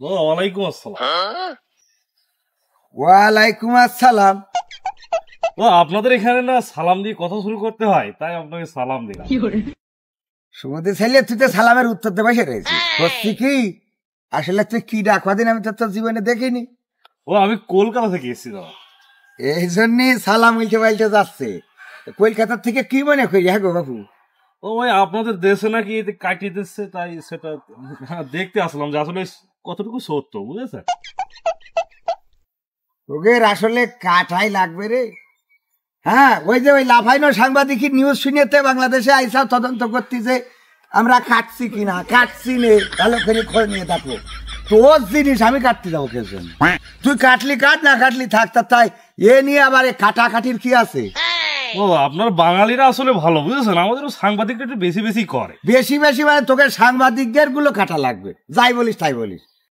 ওয়ালাইকুম আসসালাম। ওয়ালাইকুম আসসালাম। আপনাদের এখানে না সালাম দিয়ে কথা শুরু করতে হয়, তাই আপনাকে সালাম দিলাম। সুমতি ছেলে, তুই তো সালামের উত্তর দেবে সেরেছি হচ্ছি কি? আসলে তুই কি ডাকবা দিন আমি তো জীবনে দেখিনি। আমি কলকাতা থেকে এসেছি দাদা। এই জন্যই সালাম উল্টে পাল্টে যাচ্ছে। কলকাতার থেকে কি মনে করি? হ্যাঁ গো বাবু, ভাই আপনাদের দেশে নাকি কাটিয়ে দিচ্ছে, তাই সেটা দেখতে আসলাম যে আসলে কতটুকু সত্য, বুঝেছেন? তোদের আসলে কাঠাই লাগবে রে। হ্যাঁ, ওই যে ওই লাফাইনো সাংবাদিক নিউজ শুনেতে বাংলাদেশে আইসা তদন্ত করতেছে আমরা কাটছি কিনা, কাটছি নে, ভালো করে খোঁজ নিয়ে থাকো। তোর জিনিস আমি কাটতে যাবো কেউ? তুই কাটলি কাট, না কাটলি থাক। তাই এ নিয়ে আবার কাটাকাটির কি আছে? আপনার বাঙালিরা আসলে ভালো, বুঝেছেন? আমাদের সাংবাদিকটা একটু বেশি বেশি করে। বেশি বেশি মানে তোকে সাংবাদিকদের গুলো কাটা লাগবে, যাই বলিস তাই বলিস।